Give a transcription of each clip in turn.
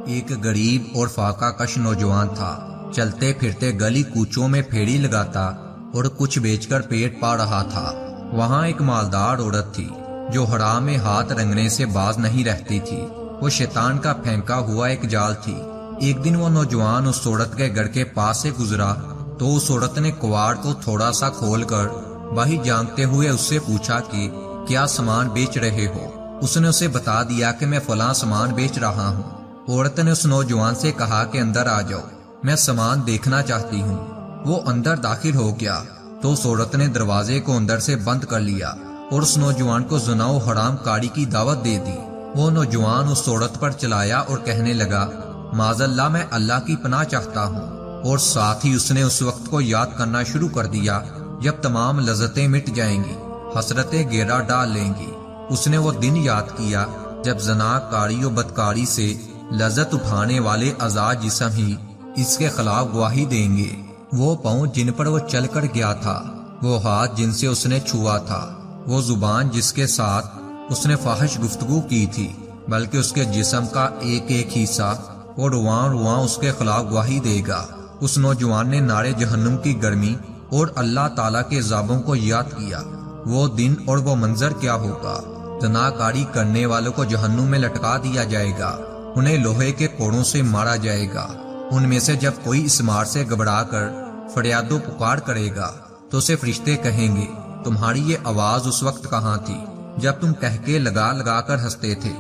ایک غریب اور فاقہ کش نوجوان تھا۔ چلتے پھرتے گلی کوچوں میں پھیڑی لگاتا اور کچھ بیچ کر پیٹ پا رہا تھا۔ وہاں ایک مالدار عورت تھی جو حرام میں ہاتھ رنگنے سے باز نہیں رہتی تھی۔ وہ شیطان کا پھینکا ہوا ایک جال تھی۔ ایک دن وہ نوجوان اس عورت کے گھر کے پاس سے گزرا تو اس عورت نے کواڑ کو تھوڑا سا کھول کر وہی جانتے ہوئے اس سے پوچھا کہ کیا سامان بیچ رہے ہو؟ اس نے اسے بتا دیا کہ میں فلاں سامان بیچ رہا ہوں۔ عورت نے اس نوجوان سے کہا کہ اندر آ جاؤ، میں سامان دیکھنا چاہتی ہوں۔ وہ اندر داخل ہو گیا تو اس عورت نے دروازے کو اندر سے بند کر لیا اور اس نوجوان کو زنا و حرام کاری کی دعوت دے دی۔ وہ نوجوان اس عورت پر چلایا اور کہنے لگا، معاذ اللہ، میں اللہ کی پناہ چاہتا ہوں، اور ساتھ ہی اس نے اس وقت کو یاد کرنا شروع کر دیا جب تمام لذتیں مٹ جائیں گی، حسرتیں گھیرا ڈال لیں گی۔ اس نے وہ دن یاد کیا جب زنا کاری و بدکاری سے لذت اٹھانے والے اعضاء جسم ہی اس کے خلاف گواہی دیں گے۔ وہ پاؤں جن پر وہ چل کر گیا تھا، وہ ہاتھ جن سے اس نے چھوا تھا، وہ زبان جس کے ساتھ اس نے فاحش گفتگو کی تھی، بلکہ اس کے جسم کا ایک ایک حصہ اور رواں رواں اس کے خلاف گواہی دے گا۔ اس نوجوان نے نارے جہنم کی گرمی اور اللہ تعالیٰ کے عذابوں کو یاد کیا۔ وہ دن اور وہ منظر کیا ہوگا؟ زناکاری کرنے والوں کو جہنم میں لٹکا دیا جائے گا، انہیں لوہے کے کوڑوں سے مارا جائے گا۔ ان میں سے جب کوئی اس مار سے گھبرا کر فریاد و پکار کرے گا تو اسے فرشتے کہیں گے، تمہاری یہ آواز اس وقت کہاں تھی جب تم کہکے لگا لگا کر ہنستے تھے،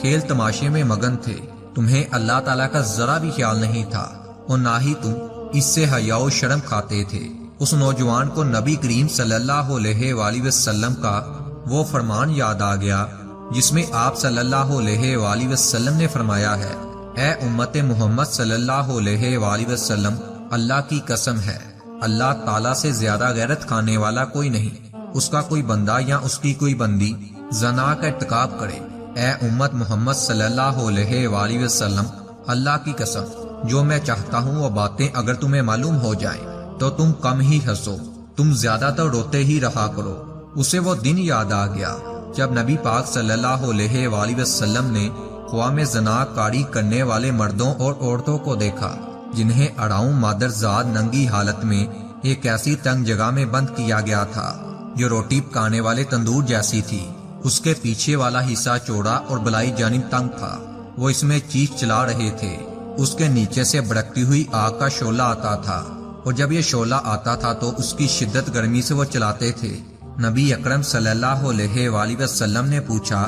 کھیل تماشے میں مگن تھے؟ تمہیں اللہ تعالیٰ کا ذرا بھی خیال نہیں تھا اور نہ ہی تم اس سے حیا و شرم کھاتے تھے۔ اس نوجوان کو نبی کریم صلی اللہ علیہ وآلہ وسلم کا وہ فرمان یاد آ گیا جس میں آپ صلی اللہ علیہ وآلہ وسلم نے فرمایا ہے، اے امت محمد صلی اللہ علیہ وآلہ وسلم، اللہ کی قسم ہے، اللہ تعالیٰ سے زیادہ غیرت کھانے والا کوئی نہیں۔ اس کا کوئی بندہ یا اس کی کوئی بندی زنا کا ارتکاب کرے، اے امت محمد صلی اللہ علیہ وآلہ وسلم، اللہ کی قسم، جو میں چاہتا ہوں وہ باتیں اگر تمہیں معلوم ہو جائیں تو تم کم ہی ہنسو، تم زیادہ تر روتے ہی رہا کرو۔ اسے وہ دن یاد آ گیا جب نبی پاک صلی اللہ علیہ وآلہ وسلم نے خواہ میں زنا کاری کرنے والے مردوں اور عورتوں کو دیکھا جنہیں اڑاؤں مادرزاد ننگی حالت میں ایک ایسی تنگ جگہ میں بند کیا گیا تھا جو روٹی پکانے والے تندور جیسی تھی۔ اس کے پیچھے والا حصہ چوڑا اور بلائی جانب تنگ تھا، وہ اس میں چیخ چلا رہے تھے۔ اس کے نیچے سے بھڑکتی ہوئی آگ کا شعلہ آتا تھا، اور جب یہ شعلہ آتا تھا تو اس کی شدت گرمی سے وہ چلاتے تھے۔ نبی اکرم صلی اللہ علیہ وآلہ وسلم نے پوچھا،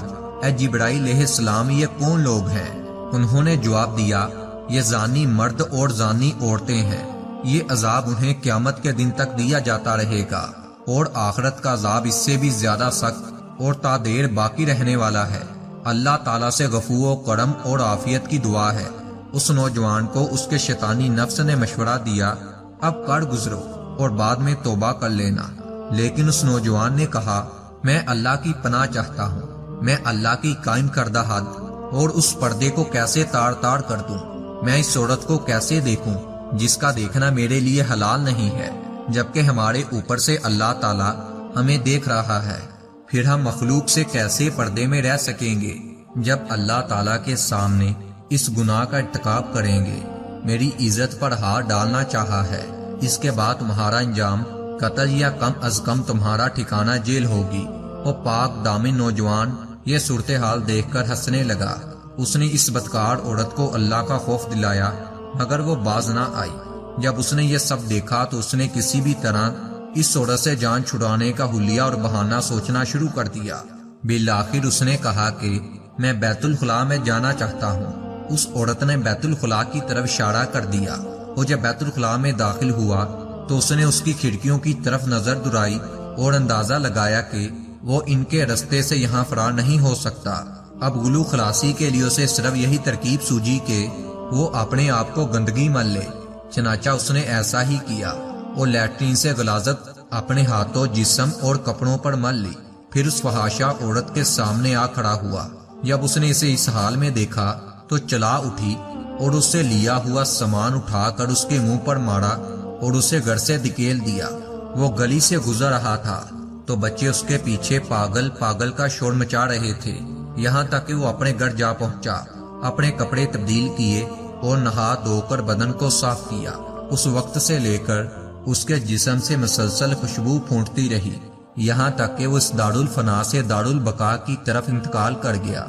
اے جبرائیل علیہ السلام، یہ کون لوگ ہیں؟ انہوں نے جواب دیا، یہ زانی مرد اور زانی عورتیں ہیں، یہ عذاب انہیں قیامت کے دن تک دیا جاتا رہے گا، اور آخرت کا عذاب اس سے بھی زیادہ سخت اور تا دیر باقی رہنے والا ہے۔ اللہ تعالیٰ سے غفو و کرم اور عافیت کی دعا ہے۔ اس نوجوان کو اس کے شیطانی نفس نے مشورہ دیا، اب کر گزرو اور بعد میں توبہ کر لینا، لیکن اس نوجوان نے کہا، میں اللہ کی پناہ چاہتا ہوں، میں اللہ کی قائم کردہ حد اور اس پردے کو کیسے تار تار کر دوں؟ میں اس عورت کو کیسے دیکھوں جس کا دیکھنا میرے لیے حلال نہیں ہے، جبکہ ہمارے اوپر سے اللہ تعالیٰ ہمیں دیکھ رہا ہے؟ پھر ہم مخلوق سے کیسے پردے میں رہ سکیں گے جب اللہ تعالیٰ کے سامنے اس گناہ کا ارتکاب کریں گے؟ میری عزت پر ہاتھ ڈالنا چاہا ہے، اس کے بعد تمہارا انجام قتل یا کم از کم تمہارا ٹھکانہ جیل ہوگی۔ وہ پاک دامن نوجوان یہ صورتحال دیکھ کر ہنسنے لگا۔ اس نے اس بدکار عورت کو اللہ کا خوف دلایا مگر وہ باز نہ آئی۔ جب اس نے یہ سب دیکھا تو اس نے کسی بھی طرح اس عورت سے جان چھڑانے کا حلیہ اور بہانہ سوچنا شروع کر دیا۔ بالآخر اس نے کہا کہ میں بیت الخلاء میں جانا چاہتا ہوں۔ اس عورت نے بیت الخلاء کی طرف اشارہ کر دیا، اور جب بیت الخلاء میں داخل ہوا تو اس نے اس کی کھڑکیوں کی طرف نظر درائی اور اندازہ لگایا کہ وہ ان کے رستے سے یہاں فرار نہیں ہو سکتا۔ اب گلو خلاصی کے لیے اسے صرف یہی ترکیب سوجی کہ وہ اپنے آپ کو گندگی مل لے۔ چنانچہ اس نے ایسا ہی کیا اور لیٹرین سے غلاظت اپنے ہاتھوں، جسم اور کپڑوں پر مل لی۔ پھر اس فحاشہ عورت کے سامنے آ کھڑا ہوا۔ جب اس نے اسے اس حال میں دیکھا تو چلا اٹھی اور اس سے لیا ہوا سامان اٹھا کر اس کے منہ پر مارا اور اسے گھر سے دھکیل دیا۔ وہ گلی سے گزر رہا تھا تو بچے اس کے پیچھے پاگل پاگل کا شور مچا رہے تھے، یہاں تک کہ وہ اپنے گھر جا پہنچا اپنے کپڑے تبدیل کیے اور نہا دھو کر بدن کو صاف کیا۔ اس وقت سے لے کر اس کے جسم سے مسلسل خوشبو پھونٹتی رہی، یہاں تک کہ وہ اس دارالفنا سے دارالبقا کی طرف انتقال کر گیا۔